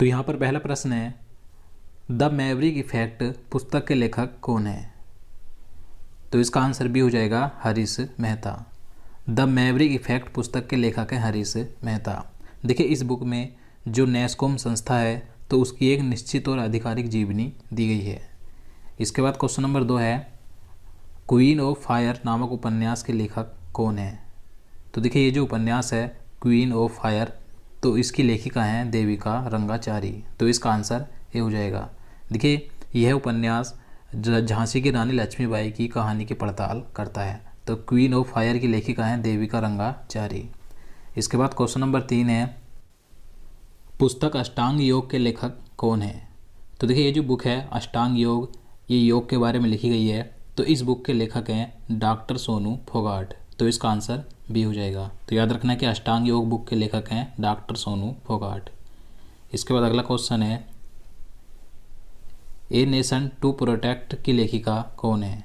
तो यहाँ पर पहला प्रश्न है, द मैवरिक इफेक्ट पुस्तक के लेखक कौन है? तो इसका आंसर भी हो जाएगा Harish Mehta. The Maverick effect पुस्तक के लेखक हैं हरीश मेहता। देखिए इस बुक में जो नेस्कॉम संस्था है तो उसकी एक निश्चित और आधिकारिक जीवनी दी गई है। इसके बाद क्वेश्चन नंबर 2 है, क्वीन ऑफ फायर नामक उपन्यास के लेखक कौन है? तो देखिए ये जो उपन्यास है क्वीन ऑफ फायर, तो इसकी लेखिका हैं देविका रंगाचारी। तो इसका आंसर ये हो जाएगा। देखिए यह उपन्यास झांसी की रानी लक्ष्मीबाई की कहानी की पड़ताल करता है। तो क्वीन ऑफ फायर की लेखिका हैं देविका रंगाचारी। इसके बाद क्वेश्चन नंबर 3 है, पुस्तक अष्टांग योग के लेखक कौन है? तो देखिए ये जो बुक है अष्टांग योग, ये योग के बारे में लिखी गई है। तो इस बुक के लेखक हैं डॉक्टर सोनू फोगाट। तो इसका आंसर बी हो जाएगा। तो याद रखना है कि अष्टांग योग बुक के लेखक हैं डॉक्टर सोनू फोगाट। इसके बाद अगला क्वेश्चन है, ए नेशन टू प्रोटेक्ट की लेखिका कौन है?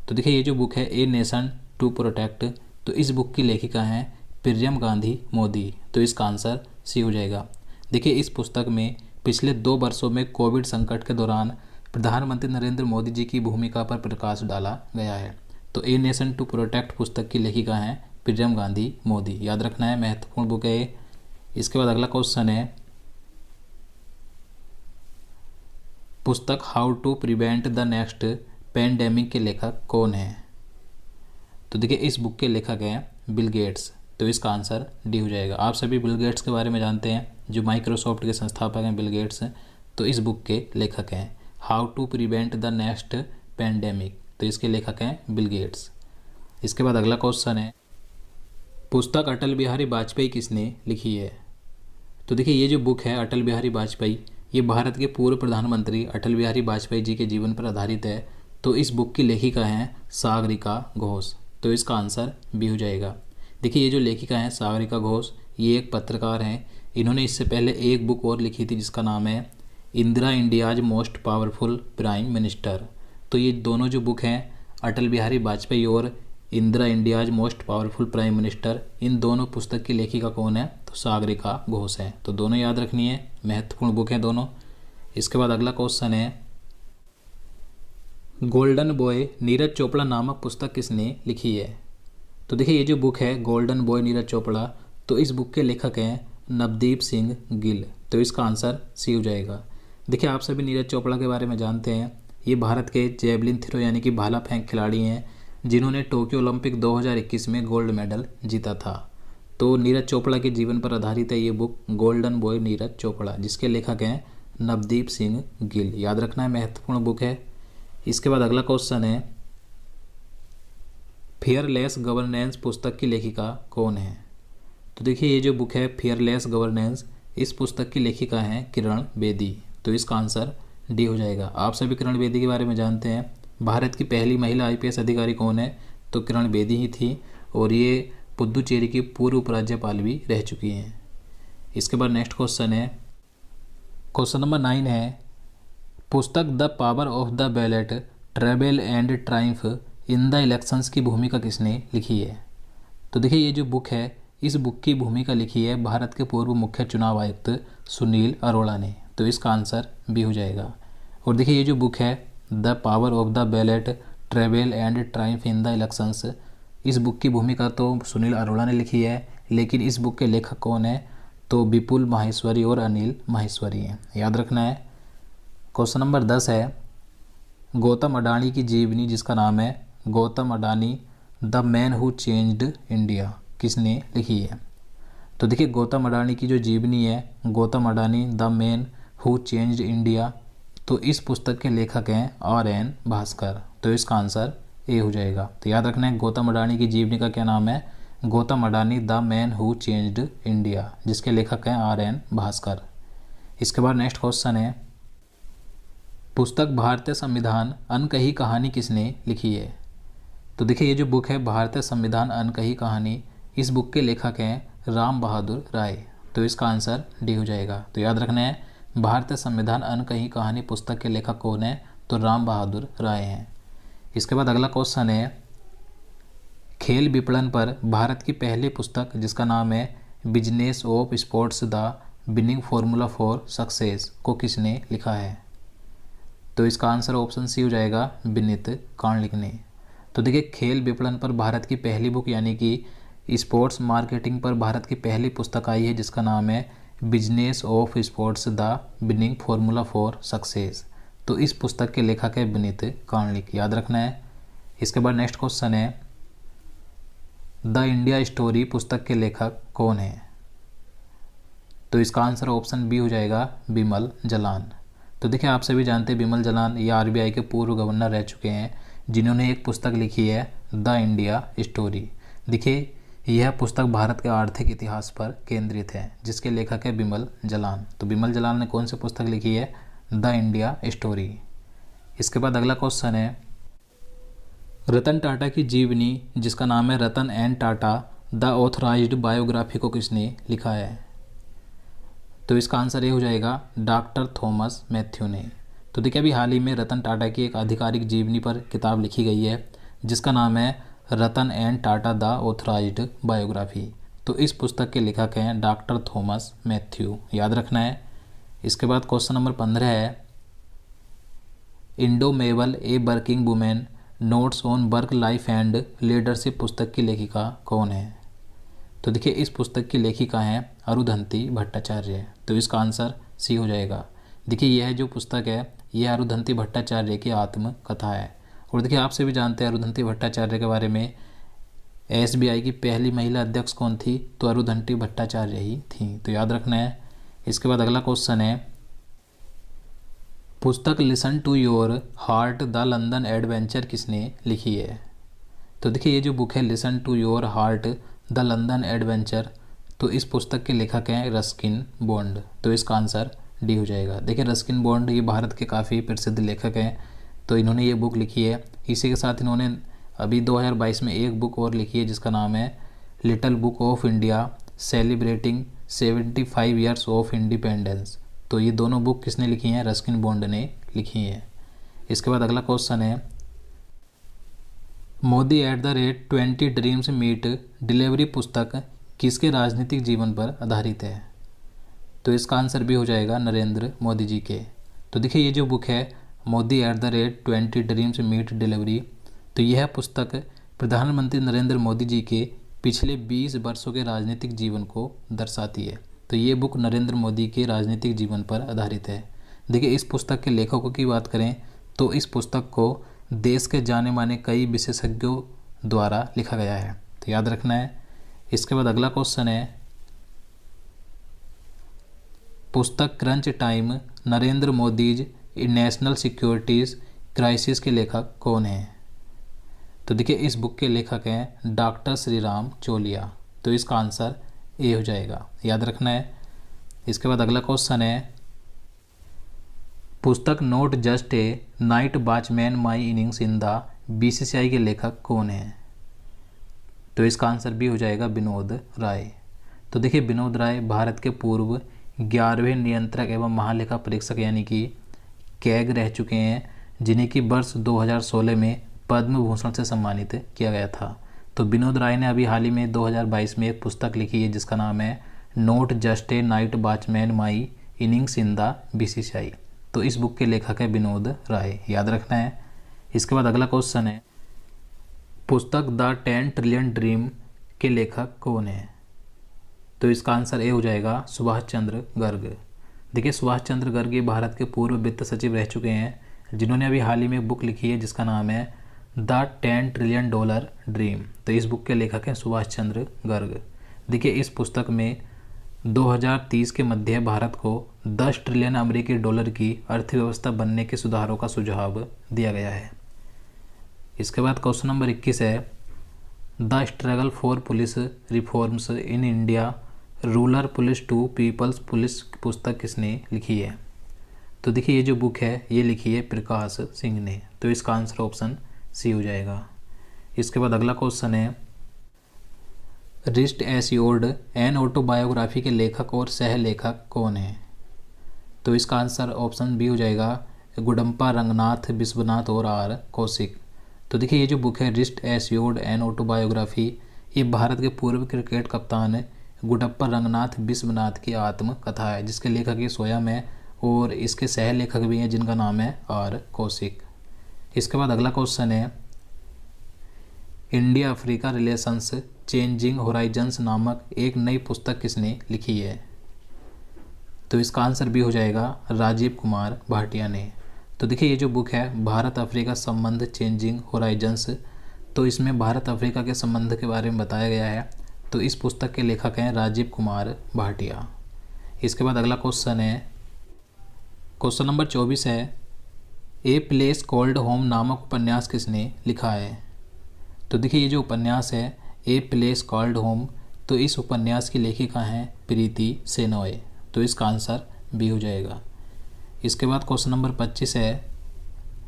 तो देखिए ये जो बुक है ए नेशन टू प्रोटेक्ट, तो इस बुक की लेखिका हैं प्रियम गांधी मोदी। तो इसका आंसर सी हो जाएगा। देखिए इस पुस्तक में पिछले 2 वर्षों में कोविड संकट के दौरान प्रधानमंत्री नरेंद्र मोदी जी की भूमिका पर प्रकाश डाला गया है। तो ए नेशन टू प्रोटेक्ट पुस्तक की लेखिका हैं प्रियम गांधी मोदी। याद रखना है, महत्वपूर्ण बुक है ये। इसके बाद अगला क्वेश्चन है, पुस्तक how to prevent the next pandemic के लेखक कौन है? तो देखिए इस बुक के लेखक हैं बिल गेट्स। तो इसका आंसर डी हो जाएगा। आप सभी बिल गेट्स के बारे में जानते हैं, जो माइक्रोसॉफ्ट के संस्थापक हैं बिल गेट्स। तो इस बुक के लेखक हैं how to prevent the next pandemic. तो इसके लेखक हैं बिल गेट्स। इसके बाद अगला क्वेश्चन है, पुस्तक अटल बिहारी वाजपेयी किसने लिखी है? तो देखिए ये जो बुक है अटल बिहारी वाजपेयी, ये भारत के पूर्व प्रधानमंत्री अटल बिहारी वाजपेयी जी के जीवन पर आधारित है। तो इस बुक की लेखिका हैं सागरिका घोष। तो इसका आंसर बी हो जाएगा। देखिए ये जो लेखिका हैं सागरिका घोष, ये एक पत्रकार हैं। इन्होंने इससे पहले एक बुक और लिखी थी जिसका नाम है Indira India's most powerful prime minister. तो ये दोनों जो बुक हैं अटल बिहारी वाजपेयी और Indira India's most powerful prime minister, इन दोनों पुस्तक की लेखिका कौन है? तो सागरिका घोष है। तो दोनों याद रखनी है, महत्वपूर्ण बुक है दोनों। इसके बाद अगला क्वेश्चन है, गोल्डन बॉय नीरज चोपड़ा नामक पुस्तक किसने लिखी है? तो देखिए ये जो बुक है गोल्डन बॉय नीरज चोपड़ा, तो इस बुक के लेखक हैं नवदीप सिंह गिल। तो इसका आंसर सी हो जाएगा। देखिए आप सभी नीरज चोपड़ा के बारे में जानते हैं, ये भारत के जेवलिन थ्रो यानी कि भाला फेंक खिलाड़ी हैं, जिन्होंने टोक्यो ओलंपिक 2021 में गोल्ड मेडल जीता था। तो नीरज चोपड़ा के जीवन पर आधारित है ये book golden boy Neeraj Chopra, जिसके लेखक हैं नवदीप सिंह गिल। याद रखना है, महत्वपूर्ण बुक है। इसके बाद अगला क्वेश्चन है, फियरलेस गवर्नेंस पुस्तक की लेखिका कौन है? तो देखिए ये जो बुक है फियरलेस गवर्नेंस, इस पुस्तक की लेखिका हैं किरण बेदी। तो इसका आंसर डी हो जाएगा। आप सभी किरण बेदी के बारे में जानते हैं, भारत की पहली महिला IPS अधिकारी कौन है? तो किरण बेदी ही थी, और ये पुद्दुचेरी की पूर्व उपराज्यपाल भी रह चुकी हैं। इसके बाद नेक्स्ट क्वेश्चन है, क्वेश्चन नंबर 9 है, पुस्तक the power of the ballot travail and triumph in the elections की भूमिका किसने लिखी है? तो देखिए ये जो बुक है इस बुक की भूमिका लिखी है भारत के पूर्व मुख्य चुनाव आयुक्त सुनील अरोड़ा ने। तो इसका आंसर बी हो जाएगा। और देखिए ये जो बुक है the power of the ballot travail and triumph in the elections, इस बुक की भूमिका तो सुनील अरोड़ा ने लिखी है, लेकिन इस बुक के लेखक कौन है? तो विपुल माहेश्वरी और अनिल माहेश्वरी हैं। याद रखना है। क्वेश्चन नंबर 10 है, गौतम अडानी की जीवनी जिसका नाम है Gautam Adani the man who changed India, किसने लिखी है? तो देखिए गौतम अडानी की जो जीवनी है Gautam Adani the man who changed India, तो इस पुस्तक के लेखक हैं RN भास्कर। तो इसका आंसर ए हो जाएगा। तो याद रखना है गौतम अडानी की जीवनी का क्या नाम है? Gautam Adani the man who changed India, जिसके लेखक हैं RN भास्कर। इसके बाद नेक्स्ट क्वेश्चन है, पुस्तक भारतीय संविधान अनकही कहानी किसने लिखी है? तो देखिए ये जो बुक है भारतीय संविधान अनकही कहानी, इस बुक के लेखक हैं राम बहादुर राय। तो इसका आंसर डी हो जाएगा। तो याद रखना है भारतीय संविधान अनकही कहानी पुस्तक के लेखक कौन है? तो राम बहादुर राय हैं। इसके बाद अगला क्वेश्चन है, खेल विपणन पर भारत की पहली पुस्तक जिसका नाम है business of sports the winning formula for success को किसने लिखा है? तो इसका आंसर ऑप्शन सी हो जाएगा, विनीत कार्णिक ने। तो देखिए, खेल विपणन पर भारत की पहली बुक यानी कि स्पोर्ट्स मार्केटिंग पर भारत की पहली पुस्तक आई है जिसका नाम है business of sports the winning formula for success. तो इस पुस्तक के लेखक है विनीत कार्णिक, याद रखना है। इसके बाद नेक्स्ट क्वेश्चन है, द इंडिया स्टोरी पुस्तक के लेखक कौन है? तो इसका आंसर ऑप्शन बी हो जाएगा, बिमल जलान। तो देखिए, आप सभी जानते हैं बिमल जलान ये आरबीआई के पूर्व गवर्नर रह चुके हैं जिन्होंने एक पुस्तक लिखी है द इंडिया स्टोरी। देखिए, यह पुस्तक भारत के आर्थिक इतिहास पर केंद्रित है जिसके लेखक है बिमल जलान। तो बिमल जलान ने कौन सी पुस्तक लिखी है? The India story. इसके बाद अगला क्वेश्चन है, रतन टाटा की जीवनी जिसका नाम है Ratan and Tata the authorised biography को किसने लिखा है? तो इसका आंसर ये हो जाएगा, डॉक्टर थॉमस मैथ्यू ने। तो देखिए, अभी हाल ही में रतन टाटा की एक आधिकारिक जीवनी पर किताब लिखी गई है जिसका नाम है Ratan and Tata the authorised biography. तो इस पुस्तक के लेखक हैं डॉक्टर थॉमस मैथ्यू, याद रखना है। इसके बाद क्वेश्चन नंबर 15 है, indomitable a working women notes on work life and leadership पुस्तक की लेखिका कौन है? तो देखिए, इस पुस्तक की लेखिका हैं अरुंधति भट्टाचार्य। तो इसका आंसर सी हो जाएगा। देखिए, यह जो पुस्तक है यह अरुंधति भट्टाचार्य की आत्मकथा है। और देखिए, आपसे भी जानते हैं अरुंधति भट्टाचार्य के बारे में, एसबीआई की पहली महिला अध्यक्ष कौन थी? तो अरुंधति भट्टाचार्य ही थी, तो याद रखना है। इसके बाद अगला क्वेश्चन है, पुस्तक listen to your heart the London adventure किसने लिखी है? तो देखिए, ये जो बुक है listen to your heart the London adventure, तो इस पुस्तक के लेखक हैं रस्किन बॉन्ड। तो इसका आंसर डी हो जाएगा। देखिए, रस्किन बॉन्ड ये भारत के काफ़ी प्रसिद्ध लेखक हैं, तो इन्होंने ये बुक लिखी है। इसी के साथ इन्होंने अभी 2022 में एक बुक और लिखी है जिसका नाम है little book of India celebrating 75 years of independence. तो ये दोनों बुक किसने लिखी हैं? रस्किन बॉन्ड ने लिखी हैं। इसके बाद अगला क्वेश्चन है, मोदी @20 ड्रीम्स मीट डिलीवरी पुस्तक किसके राजनीतिक जीवन पर आधारित है? तो इसका आंसर भी हो जाएगा नरेंद्र मोदी जी के। तो देखिए, ये जो बुक है मोदी @20 ड्रीम्स मीट डिलीवरी, तो यह पुस्तक प्रधानमंत्री नरेंद्र मोदी जी के पिछले 20 वर्षों के राजनीतिक जीवन को दर्शाती है। तो ये बुक नरेंद्र मोदी के राजनीतिक जीवन पर आधारित है। देखिए, इस पुस्तक के लेखकों की बात करें तो इस पुस्तक को देश के जाने माने कई विशेषज्ञों द्वारा लिखा गया है, तो याद रखना है। इसके बाद अगला क्वेश्चन है, पुस्तक crunch time Narendra Modi's national securities crisis के लेखक कौन हैं? तो देखिए, इस बुक के लेखक हैं डॉक्टर श्रीराम चोलिया। तो इसका आंसर ए हो जाएगा, याद रखना है। इसके बाद अगला क्वेश्चन है, पुस्तक not just a night watchman my innings in the BCCI के लेखक कौन हैं? तो इसका आंसर भी हो जाएगा विनोद राय। तो देखिए, विनोद राय भारत के पूर्व 11वें नियंत्रक एवं महालेखा परीक्षक यानी कि कैग रह चुके हैं, जिन्हें कि वर्ष 2016 में पद्म भूषण से सम्मानित किया गया था। तो विनोद राय ने अभी हाल ही में 2022 में एक पुस्तक लिखी है जिसका नाम है not just a night watchman my innings in the BCCI. तो इस बुक के लेखक है विनोद राय, याद रखना है। इसके बाद अगला क्वेश्चन है, पुस्तक द 10 ट्रिलियन ड्रीम के लेखक कौन है? तो इसका आंसर ए हो जाएगा सुभाष चंद्र गर्ग। देखिए, सुभाष चंद्र गर्ग ये भारत के पूर्व वित्त सचिव रह चुके हैं जिन्होंने अभी हाल ही में एक बुक लिखी है जिसका नाम है द 10 ट्रिलियन डॉलर ड्रीम। तो इस बुक के लेखक हैं सुभाष चंद्र गर्ग। देखिए, इस पुस्तक में 2030 के मध्य भारत को 10 ट्रिलियन अमेरिकी डॉलर की अर्थव्यवस्था बनने के सुधारों का सुझाव दिया गया है। इसके बाद क्वेश्चन नंबर 21 है, the struggle for police reforms in India rural police to people's police पुस्तक किसने लिखी है? तो देखिए, ये जो बुक है ये लिखी है प्रकाश सिंह ने। तो इसका आंसर ऑप्शन सी हो जाएगा। इसके बाद अगला क्वेश्चन है, रिस्ट एश्योर्ड एन ऑटोबायोग्राफी के लेखक और सह लेखक कौन है? तो इसका आंसर ऑप्शन बी हो जाएगा गुडम्पा रंगनाथ विश्वनाथ और आर कौशिक। तो देखिए, ये जो बुक है रिस्ट एश्योर्ड एन ऑटोबायोग्राफी, ये भारत के पूर्व क्रिकेट कप्तान गुडप्पा रंगनाथ विश्वनाथ की आत्मकथा है, जिसके लेखक ये स्वयं है और इसके सह लेखक भी हैं जिनका नाम है आर कौशिक। इसके बाद अगला क्वेश्चन है, India Africa relations changing Horizons नामक एक नई पुस्तक किसने लिखी है? तो इसका आंसर भी हो जाएगा राजीव कुमार भाटिया ने। तो देखिए ये जो बुक है भारत अफ्रीका संबंध चेंजिंग होराइजन्स, तो इसमें भारत अफ्रीका के संबंध के बारे में बताया गया है। तो इस पुस्तक के लेखक हैं राजीव कुमार भाटिया। इसके बाद अगला क्वेश्चन है, क्वेश्चन नंबर 24 है, ए प्लेस कॉल्ड होम नामक उपन्यास किसने लिखा है? तो देखिए ये जो उपन्यास है ए प्लेस कॉल्ड होम, तो इस उपन्यास की लेखिका हैं प्रीति सेनॉय। तो इसका आंसर बी हो जाएगा। इसके बाद क्वेश्चन नंबर 25 है,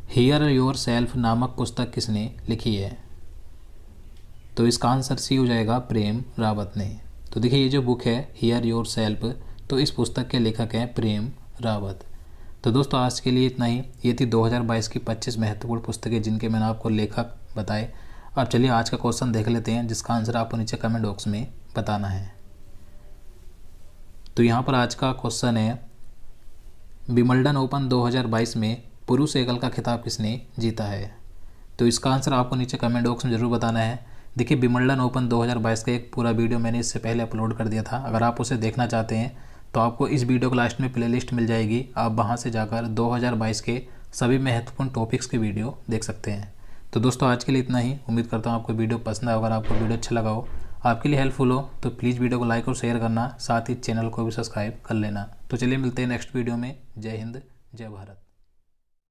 हियर योर सेल्फ नामक पुस्तक किसने लिखी है? तो इसका आंसर सी हो जाएगा प्रेम रावत ने। तो देखिए ये जो बुक है हियर योर सेल्फ, तो इस पुस्तक के लेखक हैं प्रेम रावत। तो दोस्तों आज के लिए इतना ही। ये थी 2022 की 25 महत्वपूर्ण पुस्तकें जिनके मैंने आपको लेखक बताए। अब चलिए आज का क्वेश्चन देख लेते हैं जिसका आंसर आपको नीचे कमेंट बॉक्स में बताना है। तो यहाँ पर आज का क्वेश्चन है, विंबलडन ओपन 2022 में पुरुष एकल का खिताब किसने जीता है? तो इसका आंसर आपको नीचे कमेंट बॉक्स में ज़रूर बताना है। देखिए विंबलडन ओपन 2022 का एक पूरा वीडियो मैंने इससे पहले अपलोड कर दिया था। अगर आप उसे देखना चाहते हैं तो आपको इस वीडियो के लास्ट में प्लेलिस्ट मिल जाएगी, आप वहाँ से जाकर 2022 के सभी महत्वपूर्ण टॉपिक्स के वीडियो देख सकते हैं। तो दोस्तों आज के लिए इतना ही। उम्मीद करता हूँ आपको वीडियो पसंद आया। अगर आपको वीडियो अच्छा लगा हो, आपके लिए हेल्पफुल हो, तो प्लीज़ वीडियो को लाइक और शेयर करना, साथ ही चैनल को भी सब्सक्राइब कर लेना। तो चलिए मिलते हैं नेक्स्ट वीडियो में। जय हिंद, जय भारत।